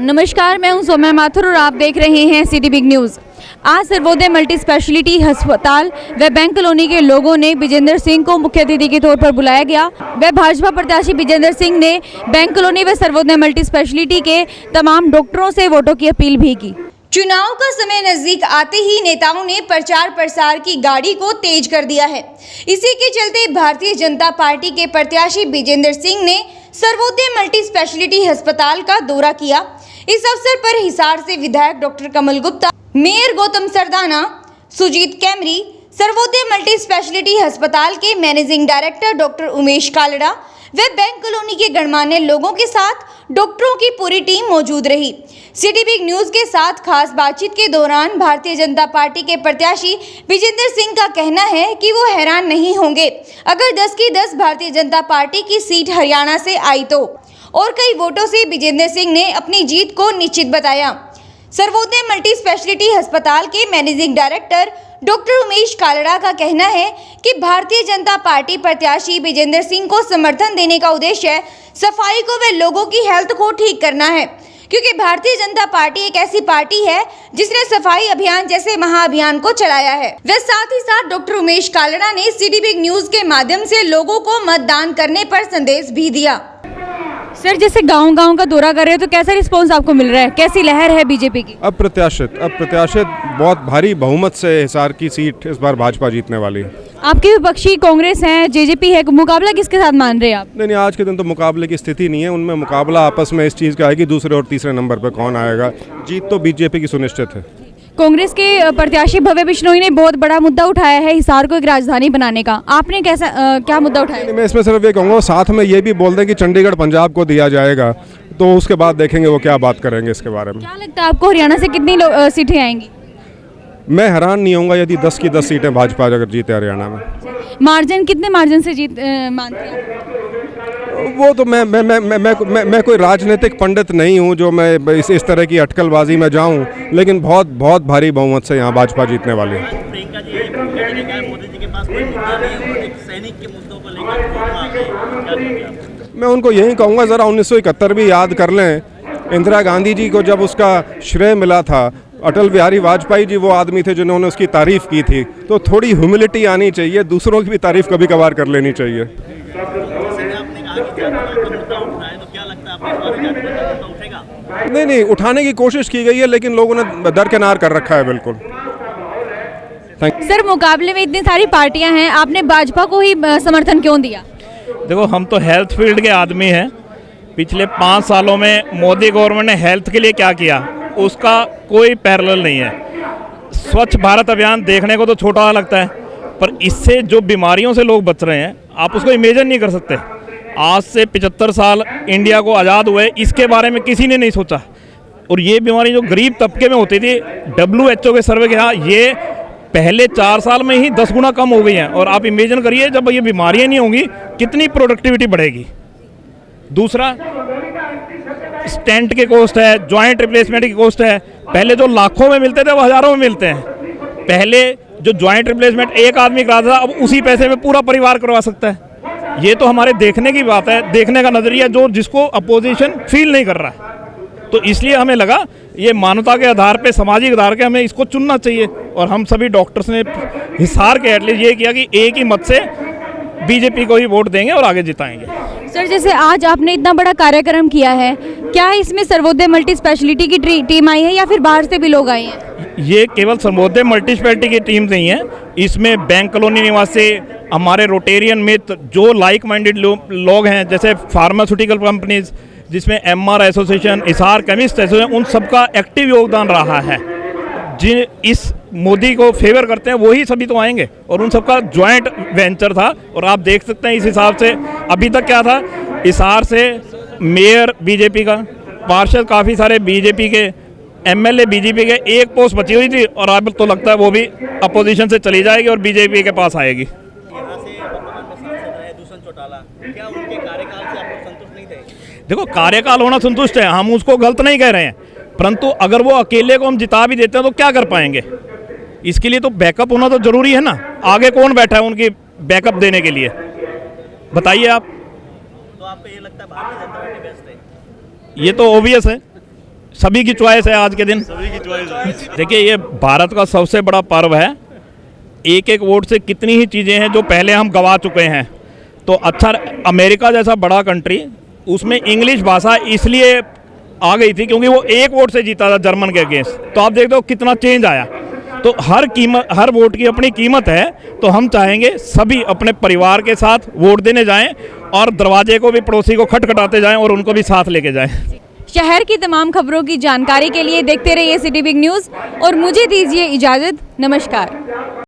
नमस्कार, मैं हूं सौम्या माथुर और आप देख रहे हैं सिटी बिग न्यूज़। आज सर्वोदय मल्टी स्पेशलिटी अस्पताल व बैंक कॉलोनी के लोगों ने विजेंद्र सिंह को मुख्य अतिथि के तौर पर बुलाया गया। व भाजपा प्रत्याशी विजेंद्र सिंह ने बैंक कॉलोनी व सर्वोदय मल्टी स्पेशलिटी के तमाम डॉक्टरों से वोटों की अपील भी की। चुनाव का समय नजदीक आते ही नेताओं ने प्रचार प्रसार की गाड़ी को तेज कर दिया है। इसी के चलते भारतीय जनता पार्टी के प्रत्याशी विजेंद्र सिंह ने सर्वोदय मल्टी स्पेशलिटी अस्पताल का दौरा किया। इस अवसर पर हिसार से विधायक doctor Kamal Gupta, mayor Gautam Sardana, Sujeet Kaimri, Sarvodaya multi speciality अस्पताल के managing director doctor Umesh Kalra व बैंक कॉलोनी के गणमान्य लोगों के साथ डॉक्टरों की पूरी टीम मौजूद रही। सिटी बिग न्यूज़ के साथ खास बातचीत के दौरान भारतीय जनता पार्टी के प्रत्याशी विजेंद्र सिंह का कहना है कि वो हैरान नहीं होंगे अगर 10 की 10 भारतीय जनता पार्टी की सीट हरियाणा से आई तो, और कई वोटों से विजेंद्र सिंह ने अपनी जीत को निश्चित बताया। सर्वोदय मल्टी स्पेशलिटी अस्पताल के managing director doctor Umesh Kalra का कहना है कि भारतीय जनता पार्टी प्रत्याशी विजेंद्र सिंह को समर्थन देने का उद्देश्य सफाई को व लोगों की हेल्थ को ठीक करना है, क्योंकि भारतीय जनता पार्टी एक ऐसी पार्टी है जिसने सफाई अभियान जैसे महाअभियान को चलाया है। व साथ ही साथ डॉक्टर उमेश कालड़ा ने सिटी बिग न्यूज़ के माध्यम से लोगों को मतदान करने पर संदेश भी दिया। सर, जैसे गांव-गांव का दौरा कर रहे हो तो कैसा रिस्पांस आपको मिल रहा है, कैसी लहर है बीजेपी की? अप्रत्याशित बहुत भारी बहुमत से हिसार की सीट इस बार भाजपा जीतने वाली है। आपके विपक्षी कांग्रेस है, जेजेपी है, मुकाबला किसके साथ मान रहे हैं आप? नहीं, आज के दिन तो मुकाबले की स्थिति नहीं है। उनमें मुकाबला आपस में इस चीज़ का है कि दूसरे और तीसरे नंबर पर कौन आएगा। जीत तो बीजेपी की सुनिश्चित है। कांग्रेस के प्रत्याशी भव्य बिश्नोई ने बहुत बड़ा मुद्दा उठाया है हिसार को एक राजधानी बनाने का। आपने क्या मुद्दा उठाया? मैं इसमें सिर्फ ये कहूँगा, साथ में ये भी बोल दें कि चंडीगढ़ पंजाब को दिया जाएगा, तो उसके बाद देखेंगे वो क्या बात करेंगे इसके बारे में। क्या लगता है आपको हरियाणा से कितनी सीटें आएंगी? मैं हैरान नहीं होऊंगा यदि 10 की 10 सीटें भाजपा अगर जीते हरियाणा में। मार्जिन कितने मार्जिन से जीत मानते हैं? वो तो मैं कोई राजनीतिक पंडित नहीं हूँ जो मैं इस तरह की अटकलबाजी में जाऊँ, लेकिन बहुत भारी बहुमत से यहाँ भाजपा जीतने वाली है। प्रियंका जी मोदी जी के पास कोई मुद्दा नहीं है, वो सैनिक के मुद्दों को लेकर मैं उनको यही कहूँगा, ज़रा 1971 भी याद कर लें। इंदिरा गांधी जी को जब उसका श्रेय मिला था, अटल बिहारी वाजपेयी जी वो आदमी थे जिन्होंने उसकी तारीफ़ की थी। तो थोड़ी ह्यूमिलिटी आनी चाहिए, दूसरों की भी तारीफ़ कभी कभार कर लेनी चाहिए। नहीं, उठाने की कोशिश की गई है, लेकिन लोगों ने दरकिनार कर रखा है बिल्कुल। सर, मुकाबले में इतनी सारी पार्टियां हैं, आपने भाजपा को ही समर्थन क्यों दिया? देखो, हम तो हेल्थ फील्ड के आदमी हैं। पिछले 5 सालों में मोदी गवर्नमेंट ने हेल्थ के लिए क्या किया, उसका कोई पैरेलल नहीं है। स्वच्छ भारत अभियान देखने को तो छोटा लगता है, पर इससे जो बीमारियों से लोग बच रहे हैं, आप उसको इमेजिन नहीं कर सकते। आज से 75 साल इंडिया को आज़ाद हुए, इसके बारे में किसी ने नहीं सोचा। और ये बीमारी जो गरीब तबके में होती थी, WHO के सर्वे के यहाँ ये पहले 4 साल में ही 10 गुना कम हो गई हैं। और आप इमेजिन करिए, जब ये बीमारियाँ नहीं होंगी कितनी प्रोडक्टिविटी बढ़ेगी। दूसरा, स्टेंट के कॉस्ट है, जॉइंट रिप्लेसमेंट की कॉस्ट है। पहले जो लाखों में मिलते थे वो हज़ारों में मिलते हैं। पहले जो जॉइंट रिप्लेसमेंट एक आदमी कराता था, अब उसी पैसे में पूरा परिवार करवा सकता है। ये तो हमारे देखने की बात है, देखने का नज़रिया जो जिसको अपोजिशन फील नहीं कर रहा है। तो इसलिए हमें लगा ये मानवता के आधार पे, सामाजिक आधार के हमें इसको चुनना चाहिए। और हम सभी डॉक्टर्स ने हिसार के एटलीस्ट ये किया कि एक ही मत से बीजेपी को ही वोट देंगे और आगे जिताएंगे। सर, जैसे आज आपने इतना बड़ा कार्यक्रम किया है, क्या इसमें सर्वोदय मल्टी स्पेशलिटी की टीम आई है या फिर बाहर से भी लोग आए हैं? ये केवल सर्वोदय मल्टी स्पेशलिटी की टीम नहीं है, इसमें बैंक कॉलोनी निवासी, हमारे रोटेरियन मित्र, जो लाइक माइंडेड लोग हैं, जैसे फार्मास्यूटिकल कंपनीज, जिसमें MR association, Hisar chemist association, उन सबका एक्टिव योगदान रहा है। जिन इस मोदी को फेवर करते हैं वही सभी तो आएंगे, और उन सबका ज्वाइंट वेंचर था। और आप देख सकते हैं इस हिसाब से अभी तक क्या था, हिसार से मेयर बीजेपी का, पार्षद काफ़ी सारे बीजेपी के, MLA बीजेपी के, एक पोस्ट बची हुई थी और अब तो लगता है वो भी अपोजिशन से चली जाएगी और बीजेपी के पास आएगी। यहाँ से वर्तमान में सांसद रहे दुष्यंत चौटाला, क्या उनके कार्यकाल से आप लोग संतुष्ट नहीं थे? देखो, कार्यकाल होना संतुष्ट है, हम उसको गलत नहीं कह रहे हैं, परंतु अगर वो अकेले को हम जिता भी देते हैं तो क्या कर पाएंगे? इसके लिए तो बैकअप होना तो जरूरी है ना। आगे कौन बैठा है उनकी बैकअप देने के लिए, बताइए आप। तो आपको ये लगता है भारतीय जनता पार्टी बेस्ट है? ये तो ऑब्वियस है, सभी की चॉइस है आज के दिन, सभी की चॉइस। देखिए ये भारत का सबसे बड़ा पर्व है, एक एक वोट से कितनी ही चीज़ें हैं जो पहले हम गवा चुके हैं। तो अच्छा, अमेरिका जैसा बड़ा कंट्री, उसमें इंग्लिश भाषा इसलिए आ गई थी क्योंकि वो एक वोट से जीता था जर्मन के अगेंस्ट। तो आप देखते हो कितना चेंज आया। तो हर वोट की अपनी कीमत है। तो हम चाहेंगे सभी अपने परिवार के साथ वोट देने जाएं और दरवाजे को भी पड़ोसी को खटखटाते जाएं और उनको भी साथ लेके जाएं। शहर की तमाम खबरों की जानकारी के लिए देखते रहिए सिटी बिग न्यूज़ और मुझे दीजिए इजाज़त। नमस्कार।